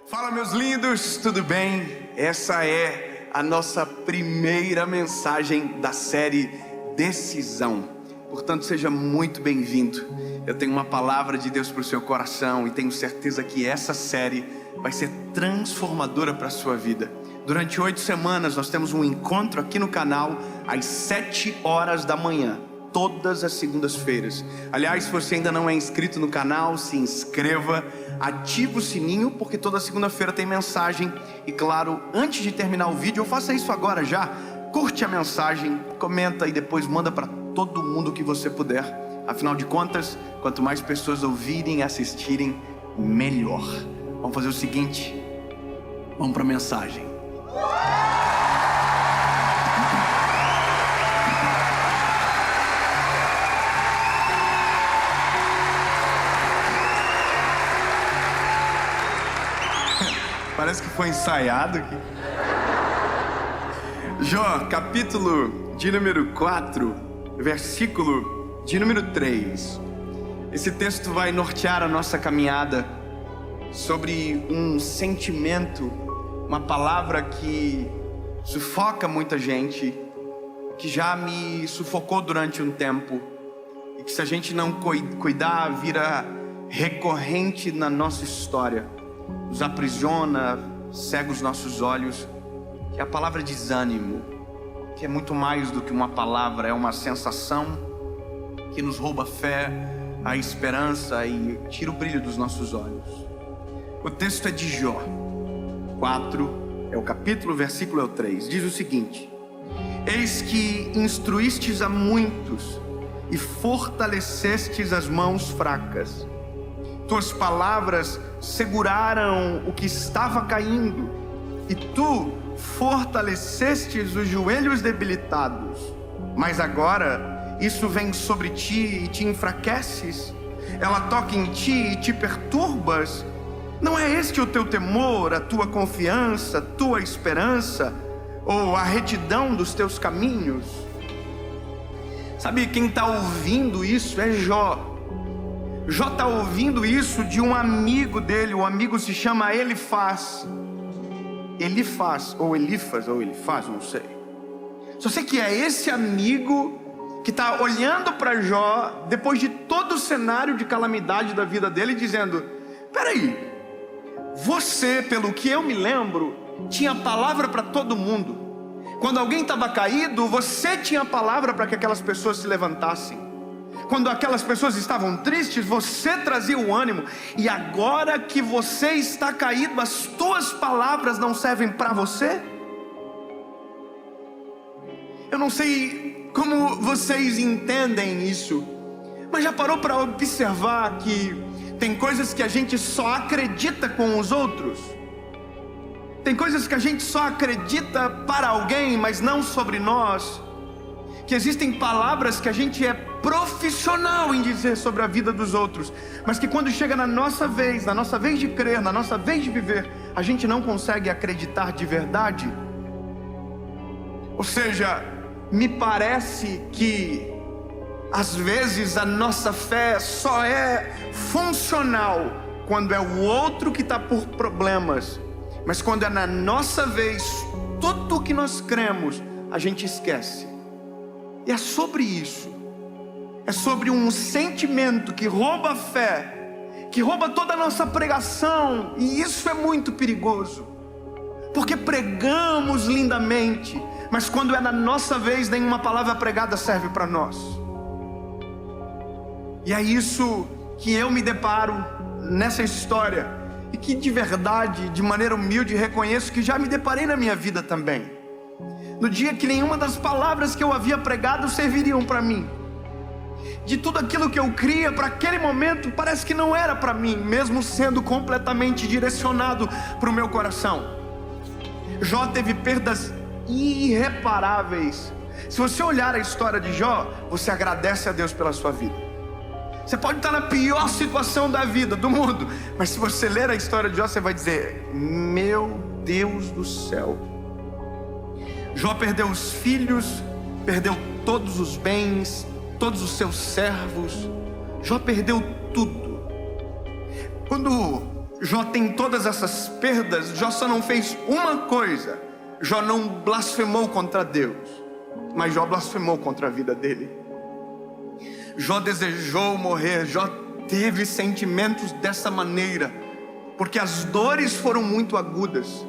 Fala, meus lindos, tudo bem? Essa é a nossa primeira mensagem da série Decisão. Portanto, seja muito bem-vindo. Eu tenho uma palavra de Deus para o seu coração e tenho certeza que essa série vai ser transformadora para a sua vida. Durante 8 semanas nós temos um encontro aqui no canal às 7 horas da manhã. Todas as segundas-feiras. Aliás, se você ainda não é inscrito no canal, se inscreva, ative o sininho, porque toda segunda-feira tem mensagem. E claro, antes de terminar o vídeo, eu faça isso agora já. Curte a mensagem, comenta e depois manda para todo mundo que você puder. Afinal de contas, quanto mais pessoas ouvirem e assistirem, melhor. Vamos fazer o seguinte, vamos para a mensagem. Parece que foi ensaiado aqui. Jó, capítulo de número 4, versículo de número 3. Esse texto vai nortear a nossa caminhada sobre um sentimento, uma palavra que sufoca muita gente, que já me sufocou durante um tempo, e que se a gente não cuidar, vira recorrente na nossa história. Nos aprisiona, cega os nossos olhos, que é a palavra desânimo, que é muito mais do que uma palavra, é uma sensação que nos rouba a fé, a esperança e tira o brilho dos nossos olhos. O texto é de Jó 4, é o capítulo, versículo é o 3, diz o seguinte: eis que instruístes a muitos e fortalecestes as mãos fracas. Tuas palavras seguraram o que estava caindo, e tu fortalecestes os joelhos debilitados. Mas agora isso vem sobre ti e te enfraqueces. Ela toca em ti e te perturbas. Não é este o teu temor, a tua confiança, a tua esperança, ou a retidão dos teus caminhos? Sabe, quem está ouvindo isso é Jó. Jó está ouvindo isso de um amigo dele. O amigo se chama Elifaz, ou Elifaz, ou Elifaz, não sei. Só sei que é esse amigo que está olhando para Jó, depois de todo o cenário de calamidade da vida dele, dizendo: peraí, você, pelo que eu me lembro, tinha palavra para todo mundo. Quando alguém estava caído, você tinha palavra para que aquelas pessoas se levantassem. Quando aquelas pessoas estavam tristes, você trazia o ânimo. E agora que você está caído, as tuas palavras não servem para você? Eu não sei como vocês entendem isso, mas já parou para observar que tem coisas que a gente só acredita com os outros? Tem coisas que a gente só acredita para alguém, mas não sobre nós. Que existem palavras que a gente é profissional em dizer sobre a vida dos outros, mas que quando chega na nossa vez de crer, na nossa vez de viver, a gente não consegue acreditar de verdade. Ou seja, me parece que às vezes a nossa fé só é funcional quando é o outro que está por problemas, mas quando é na nossa vez, tudo o que nós cremos, a gente esquece. E é sobre isso. É sobre um sentimento que rouba a fé, que rouba toda a nossa pregação. E isso é muito perigoso, porque pregamos lindamente, mas quando é na nossa vez, nenhuma palavra pregada serve para nós. E é isso que eu me deparo nessa história, e que de verdade, de maneira humilde, reconheço que já me deparei na minha vida também. No dia que nenhuma das palavras que eu havia pregado serviriam para mim. De tudo aquilo que eu cria para aquele momento, parece que não era para mim, mesmo sendo completamente direcionado para o meu coração. Jó teve perdas irreparáveis. Se você olhar a história de Jó, você agradece a Deus pela sua vida. Você pode estar na pior situação da vida, do mundo, mas se você ler a história de Jó, você vai dizer: meu Deus do céu. Jó perdeu os filhos, perdeu todos os bens, todos os seus servos. Jó perdeu tudo. Quando Jó tem todas essas perdas, Jó só não fez uma coisa: Jó não blasfemou contra Deus, mas Jó blasfemou contra a vida dele. Jó desejou morrer, Jó teve sentimentos dessa maneira, porque as dores foram muito agudas.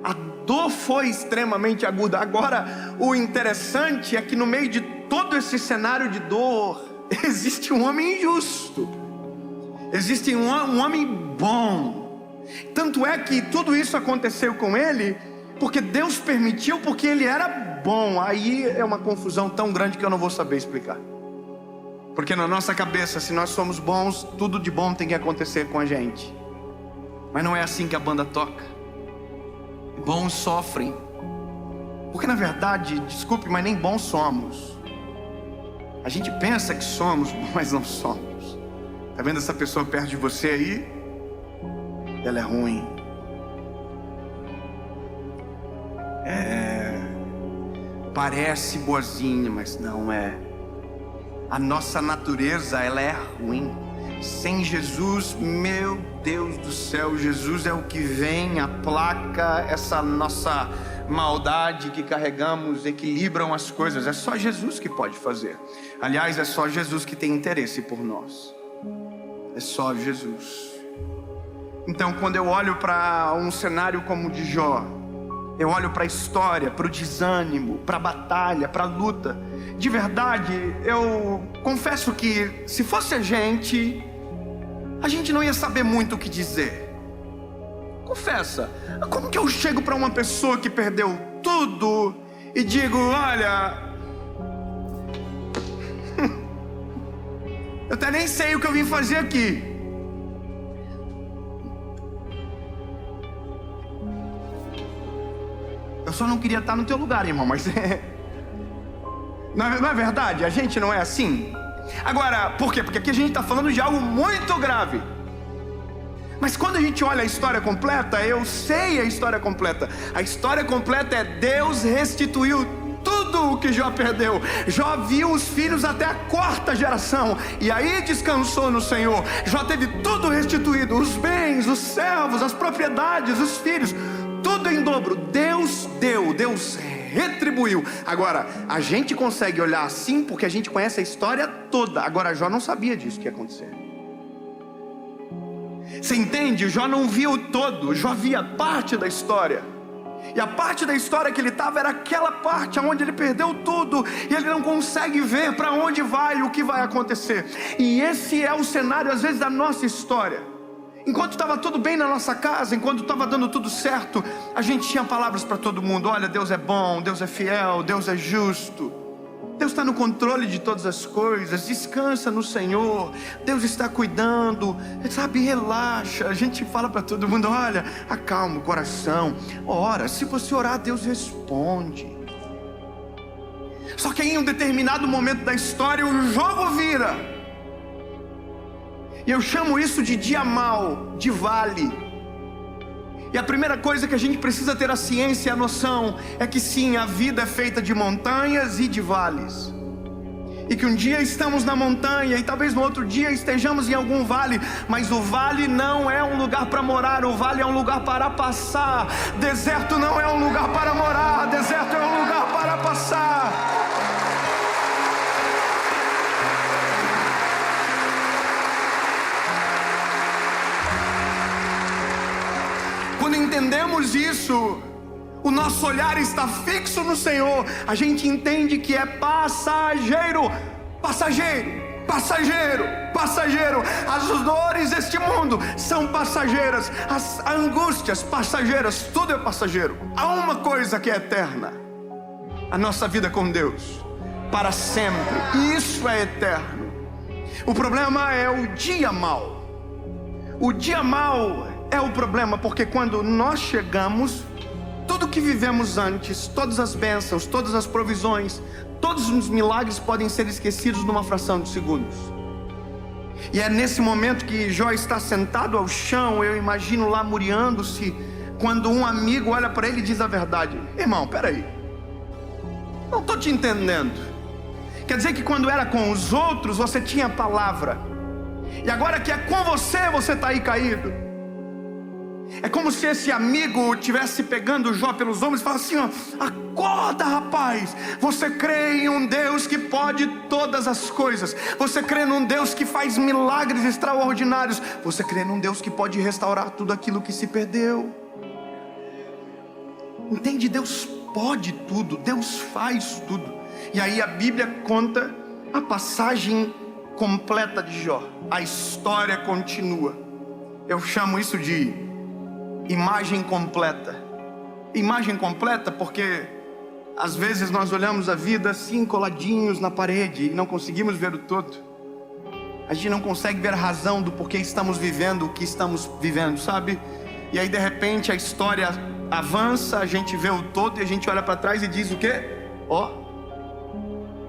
A dor foi extremamente aguda. Agora, o interessante é que no meio de todo esse cenário de dor, existe um homem justo, existe um homem bom. Tanto é que tudo isso aconteceu com ele porque Deus permitiu, porque ele era bom. Aí é uma confusão tão grande que eu não vou saber explicar. Porque na nossa cabeça, se nós somos bons, tudo de bom tem que acontecer com a gente. Mas não é assim que a banda toca. Bons sofrem, porque na verdade, desculpe, mas nem bons somos. A gente pensa que somos, mas não somos. Tá vendo essa pessoa perto de você aí? Ela é ruim. Parece boazinha, mas não é. A nossa natureza, ela é ruim. Sem Jesus, meu Deus do céu, Jesus é o que vem, aplaca essa nossa maldade que carregamos, equilibram as coisas. É só Jesus que pode fazer. Aliás, é só Jesus que tem interesse por nós. É só Jesus. Então, quando eu olho para um cenário como o de Jó, eu olho para a história, para o desânimo, para a batalha, para a luta. De verdade, eu confesso que se fosse a gente não ia saber muito o que dizer. Confessa, como que eu chego para uma pessoa que perdeu tudo e digo: olha, eu até nem sei o que eu vim fazer aqui. Eu só não queria estar no teu lugar, irmão, mas não é verdade? A gente não é assim? Agora, por quê? Porque aqui a gente está falando de algo muito grave. Mas quando a gente olha a história completa, eu sei a história completa. A história completa é: Deus restituiu tudo o que Jó perdeu. Jó viu os filhos até a 4ª geração, e aí descansou no Senhor. Jó teve tudo restituído: os bens, os servos, as propriedades, os filhos, tudo em dobro. Deus deu, Deus retribuiu. Agora, a gente consegue olhar assim porque a gente conhece a história toda. Agora, Jó não sabia disso que ia acontecer. Você entende? Jó não viu todo, Jó via parte da história. E a parte da história que ele estava era aquela parte onde ele perdeu tudo, e ele não consegue ver para onde vai, o que vai acontecer. E esse é o cenário às vezes da nossa história. Enquanto estava tudo bem na nossa casa, enquanto estava dando tudo certo, a gente tinha palavras para todo mundo: olha, Deus é bom, Deus é fiel, Deus é justo, Deus está no controle de todas as coisas, descansa no Senhor, Deus está cuidando, sabe, relaxa. A gente fala para todo mundo: olha, acalma o coração, ora, se você orar, Deus responde. Só que em um determinado momento da história, o jogo vira. E eu chamo isso de dia mau, de vale. E a primeira coisa que a gente precisa ter a ciência e a noção é que sim, a vida é feita de montanhas e de vales. E que um dia estamos na montanha e talvez no outro dia estejamos em algum vale. Mas o vale não é um lugar para morar, o vale é um lugar para passar. Deserto não é um lugar para morar, deserto é um lugar para passar. Quando entendemos isso, o nosso olhar está fixo no Senhor. A gente entende que é passageiro, passageiro, passageiro, passageiro. As dores deste mundo são passageiras, as angústias passageiras, tudo é passageiro. Há uma coisa que é eterna: a nossa vida com Deus, para sempre. Isso é eterno. O problema é o dia mau. O dia mau é o problema, porque quando nós chegamos, tudo que vivemos antes, todas as bênçãos, todas as provisões, todos os milagres podem ser esquecidos numa fração de segundos. E é nesse momento que Jó está sentado ao chão, eu imagino lá muriando-se, quando um amigo olha para ele e diz a verdade: irmão, peraí, não estou te entendendo. Quer dizer que quando era com os outros você tinha palavra, e agora que é com você, você está aí caído. É como se esse amigo tivesse pegando Jó pelos ombros e falasse assim: ó, acorda, rapaz, você crê em um Deus que pode todas as coisas, você crê num Deus que faz milagres extraordinários, você crê num Deus que pode restaurar tudo aquilo que se perdeu. Entende? Deus pode tudo, Deus faz tudo. E aí a Bíblia conta a passagem completa de Jó, a história continua. Eu chamo isso de imagem completa. Imagem completa porque às vezes nós olhamos a vida assim, coladinhos na parede, e não conseguimos ver o todo. A gente não consegue ver a razão do porquê estamos vivendo o que estamos vivendo, sabe? E aí de repente a história avança, a gente vê o todo e a gente olha para trás e diz o quê? Ó,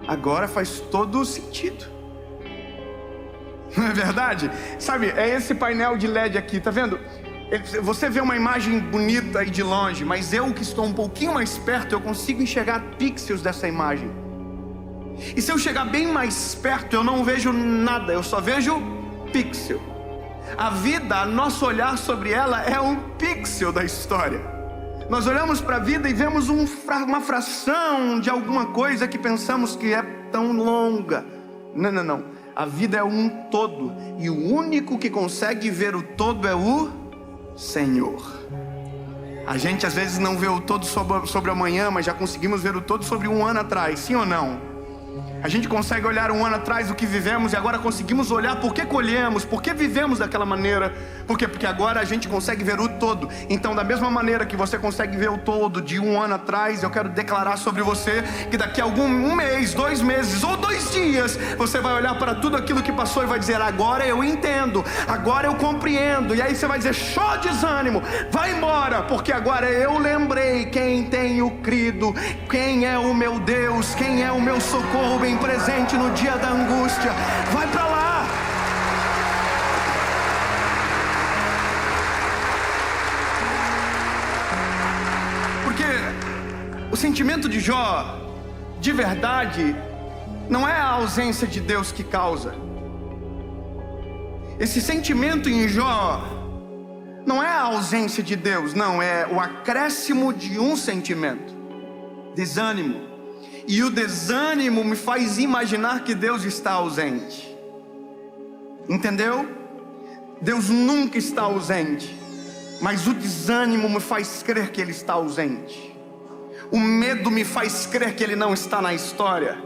agora faz todo o sentido. Não é verdade? Sabe, é esse painel de LED aqui, tá vendo? Você vê uma imagem bonita aí de longe, mas eu que estou um pouquinho mais perto, eu consigo enxergar pixels dessa imagem. E se eu chegar bem mais perto, eu não vejo nada, eu só vejo pixel. A vida, nosso olhar sobre ela é um pixel da história. Nós olhamos para a vida e vemos uma fração de alguma coisa que pensamos que é tão longa. Não. A vida é um todo, e o único que consegue ver o todo é o Senhor. A gente às vezes não vê o todo sobre amanhã, mas já conseguimos ver o todo sobre um ano atrás, sim ou não? A gente consegue olhar um ano atrás o que vivemos e agora conseguimos olhar por que colhemos, por que vivemos daquela maneira. Por quê? Porque agora a gente consegue ver o todo. Então da mesma maneira que você consegue ver o todo de um ano atrás, eu quero declarar sobre você que daqui a um mês, 2 meses ou 2 dias, você vai olhar para tudo aquilo que passou e vai dizer: agora eu entendo, agora eu compreendo. E aí você vai dizer: show, desânimo, vai embora, porque agora eu lembrei quem tenho crido, quem é o meu Deus, quem é o meu socorro bem presente no dia da angústia. Vai para lá. Porque o sentimento de Jó, de verdade, não é a ausência de Deus que causa. Esse sentimento em Jó não é a ausência de Deus, não, é o acréscimo de um sentimento: desânimo. E o desânimo me faz imaginar que Deus está ausente. Entendeu? Deus nunca está ausente, mas o desânimo me faz crer que Ele está ausente. O medo me faz crer que Ele não está na história.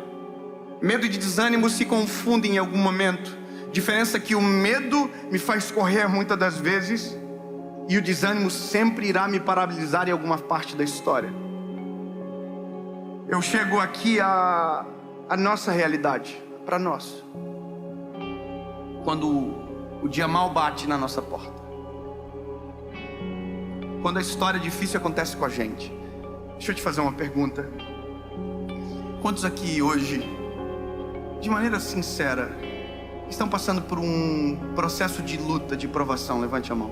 Medo e desânimo se confundem em algum momento. Diferença é que o medo me faz correr muitas das vezes, e o desânimo sempre irá me paralisar em alguma parte da história. Eu chego aqui a nossa realidade, para nós. Quando o dia mal bate na nossa porta. Quando a história difícil acontece com a gente. Deixa eu te fazer uma pergunta. Quantos aqui hoje, de maneira sincera, estão passando por um processo de luta, de provação? Levante a mão.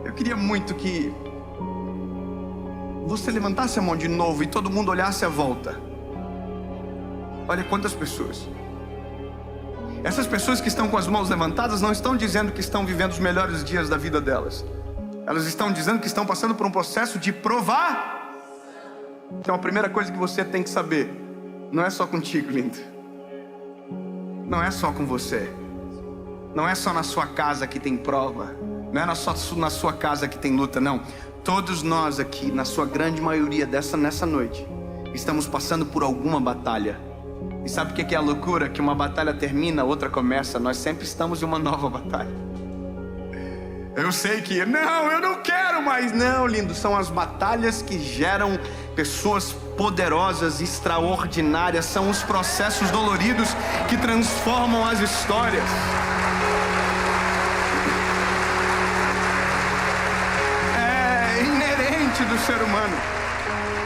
Eu queria muito que você levantasse a mão de novo e todo mundo olhasse à volta. Olha quantas pessoas. Essas pessoas que estão com as mãos levantadas não estão dizendo que estão vivendo os melhores dias da vida delas. Elas estão dizendo que estão passando por um processo de provar. Então a primeira coisa que você tem que saber: não é só contigo, lindo. Não é só com você. Não é só na sua casa que tem prova. Não é só na sua casa que tem luta, não. Todos nós aqui, na sua grande maioria nessa noite, estamos passando por alguma batalha. E sabe o que é a loucura? Que uma batalha termina, outra começa. Nós sempre estamos em uma nova batalha. Eu sei que, não, eu não quero mais. Não, lindo, são as batalhas que geram pessoas poderosas, extraordinárias. São os processos doloridos que transformam as histórias. Do ser humano.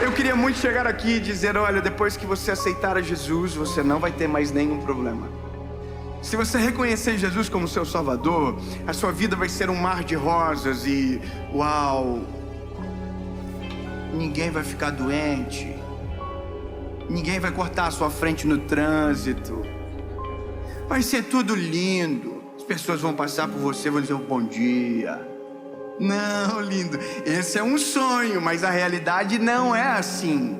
Eu queria muito chegar aqui e dizer: olha, depois que você aceitar a Jesus, você não vai ter mais nenhum problema. Se você reconhecer Jesus como seu Salvador, a sua vida vai ser um mar de rosas e uau, ninguém vai ficar doente, ninguém vai cortar a sua frente no trânsito, vai ser tudo lindo. As pessoas vão passar por você e vão dizer bom dia. Não, lindo, esse é um sonho, mas a realidade não é assim.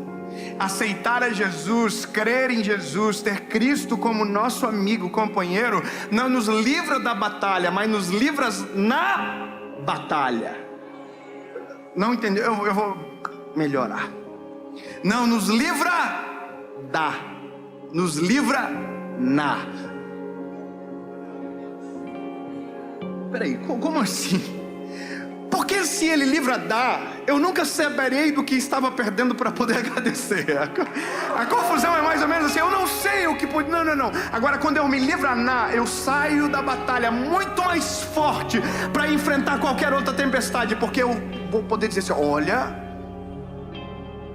Aceitar a Jesus, crer em Jesus, ter Cristo como nosso amigo, companheiro, não nos livra da batalha, mas nos livra na batalha. Não entendeu? Eu vou melhorar. Não nos livra da, nos livra na. Peraí, como assim? Porque se ele livra da, eu nunca saberei do que estava perdendo para poder agradecer. A confusão é mais ou menos assim, eu não sei o que pode. Não. Agora quando eu me livro na, eu saio da batalha muito mais forte para enfrentar qualquer outra tempestade, porque eu vou poder dizer assim: olha,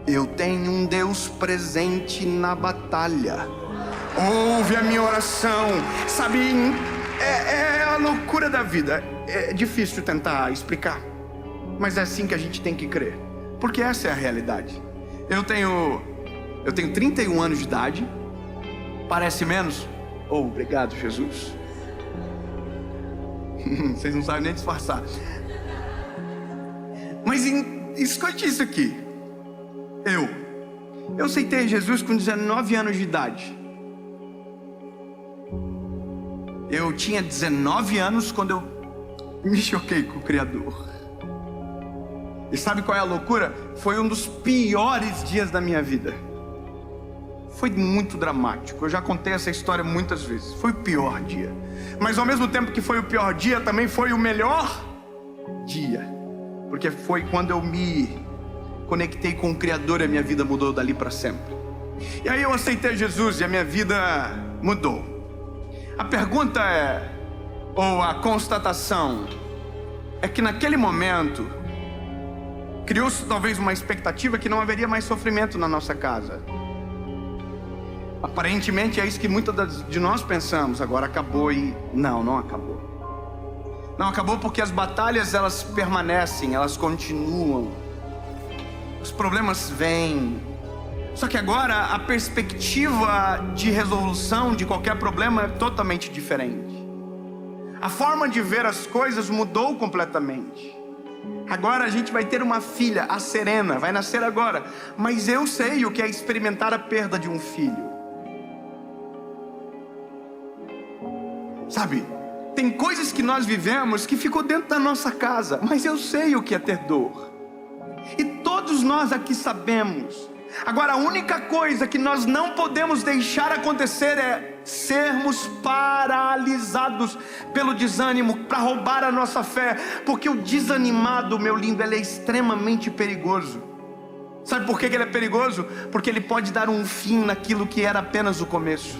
eu tenho um Deus presente na batalha. Ouve a minha oração. Sabe, é a loucura da vida. É difícil tentar explicar, mas é assim que a gente tem que crer, porque essa é a realidade. Eu tenho 31 anos de idade. Parece menos? Oh, obrigado, Jesus. Vocês não sabem nem disfarçar. Mas escute isso aqui. Eu aceitei Jesus com 19 anos de idade. Eu tinha 19 anos quando eu me choquei com o Criador. E sabe qual é a loucura? Foi um dos piores dias da minha vida. Foi muito dramático. Eu já contei essa história muitas vezes. Foi o pior dia. Mas ao mesmo tempo que foi o pior dia, também foi o melhor dia. Porque foi quando eu me conectei com o Criador e a minha vida mudou dali para sempre. E aí eu aceitei Jesus e a minha vida mudou. A pergunta é, ou a constatação, é que naquele momento criou-se talvez uma expectativa que não haveria mais sofrimento na nossa casa. Aparentemente é isso que muitas de nós pensamos. Agora acabou. E não acabou. Não acabou, porque as batalhas, elas permanecem, elas continuam. Os problemas vêm. Só que agora a perspectiva de resolução de qualquer problema é totalmente diferente. A forma de ver as coisas mudou completamente. Agora a gente vai ter uma filha, a Serena, vai nascer agora. Mas eu sei o que é experimentar a perda de um filho. Sabe, tem coisas que nós vivemos que ficou dentro da nossa casa, mas eu sei o que é ter dor. E todos nós aqui sabemos. Agora a única coisa que nós não podemos deixar acontecer é sermos paralisados pelo desânimo para roubar a nossa fé. Porque o desanimado, meu lindo, ele é extremamente perigoso. Sabe por que ele é perigoso? Porque ele pode dar um fim naquilo que era apenas o começo.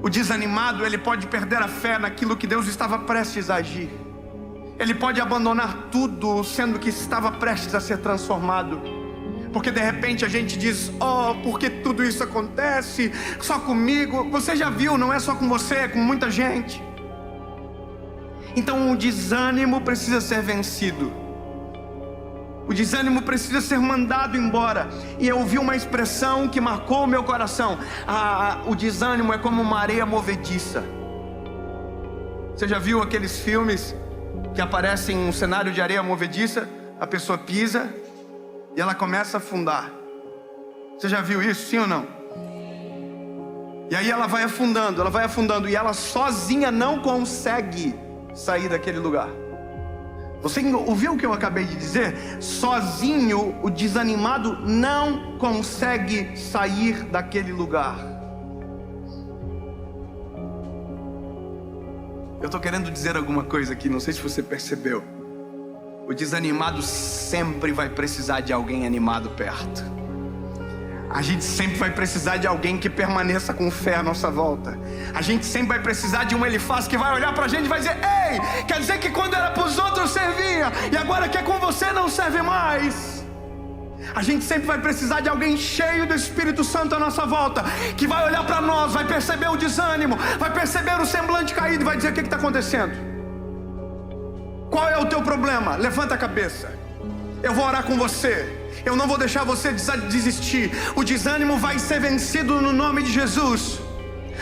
O desanimado, ele pode perder a fé naquilo que Deus estava prestes a agir. Ele pode abandonar tudo, sendo que estava prestes a ser transformado. Porque de repente a gente diz: oh, por que tudo isso acontece? Só comigo? Você já viu, não é só com você, é com muita gente. Então o desânimo precisa ser vencido. O desânimo precisa ser mandado embora. E eu ouvi uma expressão que marcou o meu coração. O desânimo é como uma areia movediça. Você já viu aqueles filmes que aparecem um cenário de areia movediça? A pessoa pisa e ela começa a afundar. Você já viu isso, sim ou não? E aí ela vai afundando, e ela sozinha não consegue sair daquele lugar. Você ouviu o que eu acabei de dizer? Sozinho o desanimado não consegue sair daquele lugar. Eu estou querendo dizer alguma coisa aqui, não sei se você percebeu. O desanimado sempre vai precisar de alguém animado perto. A gente sempre vai precisar de alguém que permaneça com fé à nossa volta. A gente sempre vai precisar de um Elifaz que vai olhar pra gente e vai dizer: ei, quer dizer que quando era pros outros servia, e agora que é com você não serve mais. A gente sempre vai precisar de alguém cheio do Espírito Santo à nossa volta, que vai olhar pra nós, vai perceber o desânimo, vai perceber o semblante caído e vai dizer: o que está acontecendo? Qual é o teu problema? Levanta a cabeça. Eu vou orar com você. Eu não vou deixar você desistir. O desânimo vai ser vencido no nome de Jesus.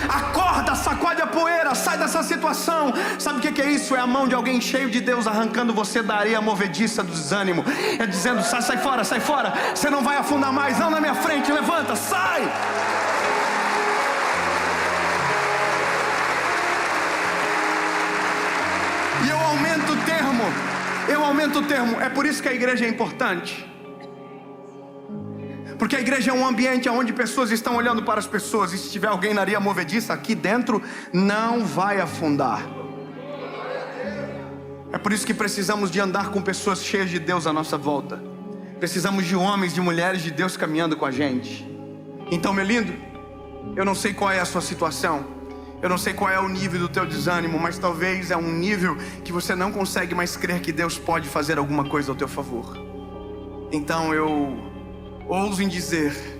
Acorda, sacode a poeira, sai dessa situação. Sabe o que é isso? É a mão de alguém cheio de Deus arrancando você da areia movediça do desânimo. É dizendo: sai fora, você não vai afundar mais, não na minha frente, levanta, sai. E eu aumento o termo, é por isso que a igreja é importante. Porque a igreja é um ambiente onde pessoas estão olhando para as pessoas. E se tiver alguém na areia movediça, aqui dentro não vai afundar. É por isso que precisamos de andar com pessoas cheias de Deus à nossa volta. Precisamos de homens, de mulheres de Deus caminhando com a gente. Então, meu lindo, eu não sei qual é a sua situação, eu não sei qual é o nível do teu desânimo, mas talvez é um nível que você não consegue mais crer que Deus pode fazer alguma coisa ao teu favor. Então eu ouso em dizer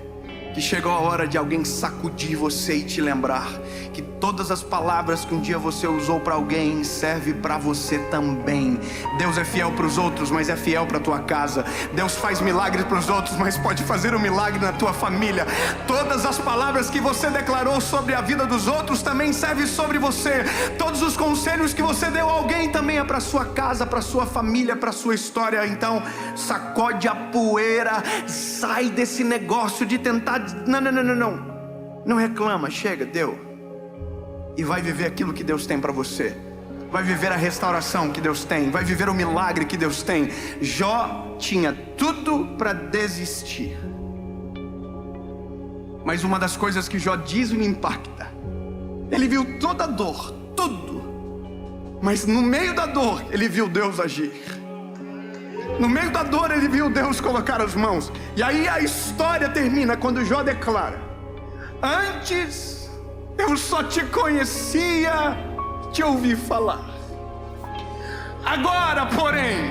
que chegou a hora de alguém sacudir você e te lembrar que todas as palavras que um dia você usou para alguém serve para você também. Deus é fiel para os outros, mas é fiel para a tua casa. Deus faz milagres para os outros, mas pode fazer um milagre na tua família. Todas as palavras que você declarou sobre a vida dos outros também servem sobre você. Todos os conselhos que você deu a alguém também é para sua casa, para sua família, para sua história. Então sacode a poeira, sai desse negócio de tentar. Não reclama, chega, deu. E vai viver aquilo que Deus tem para você. Vai viver a restauração que Deus tem. Vai viver o milagre que Deus tem. Jó tinha tudo para desistir. Mas uma das coisas que Jó diz me impacta. Ele viu toda a dor, tudo. Mas no meio da dor, ele viu Deus agir. No meio da dor ele viu Deus colocar as mãos. E aí a história termina quando Jó declara: antes eu só te conhecia, te ouvi falar. Agora, porém,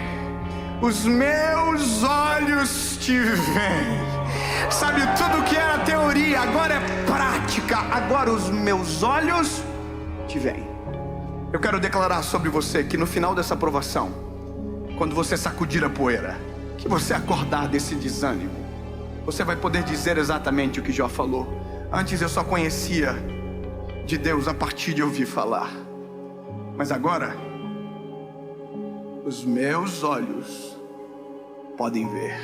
os meus olhos te veem. Sabe, tudo que era teoria agora é prática. Agora os meus olhos te veem. Eu quero declarar sobre você que no final dessa provação, quando você sacudir a poeira, que você acordar desse desânimo, você vai poder dizer exatamente o que Jó falou: antes eu só conhecia de Deus a partir de ouvir falar, mas agora os meus olhos podem ver.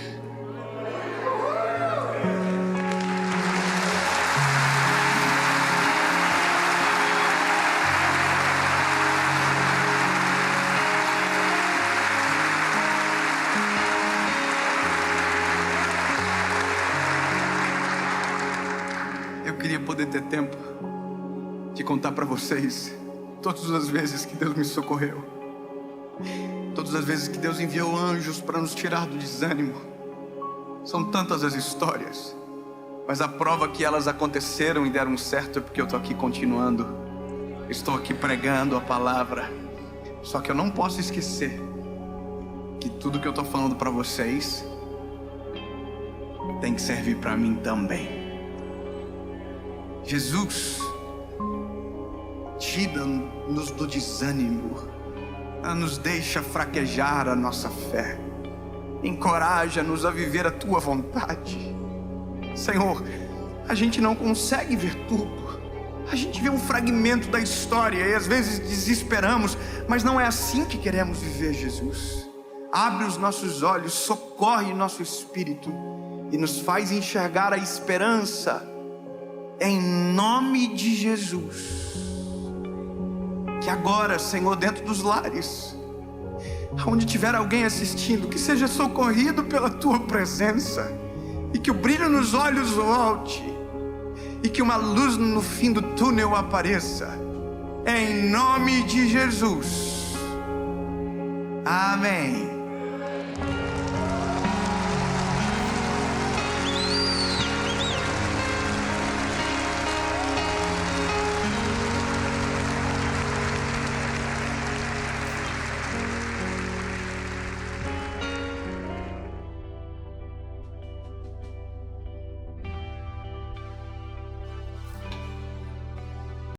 Eu queria poder ter tempo de contar para vocês todas as vezes que Deus me socorreu, todas as vezes que Deus enviou anjos para nos tirar do desânimo. São tantas as histórias, mas a prova que elas aconteceram e deram certo é porque eu estou aqui continuando. Estou aqui pregando a palavra. Só que eu não posso esquecer que tudo que eu estou falando para vocês tem que servir para mim também. Jesus tira-nos do desânimo, nos deixa fraquejar a nossa fé, encoraja-nos a viver a tua vontade. Senhor, a gente não consegue ver tudo, a gente vê um fragmento da história e às vezes desesperamos, mas não é assim que queremos viver, Jesus. Abre os nossos olhos, socorre nosso espírito e nos faz enxergar a esperança. Em nome de Jesus. Que agora, Senhor, dentro dos lares, onde tiver alguém assistindo, que seja socorrido pela tua presença, e que o brilho nos olhos volte, e que uma luz no fim do túnel apareça. Em nome de Jesus. Amém.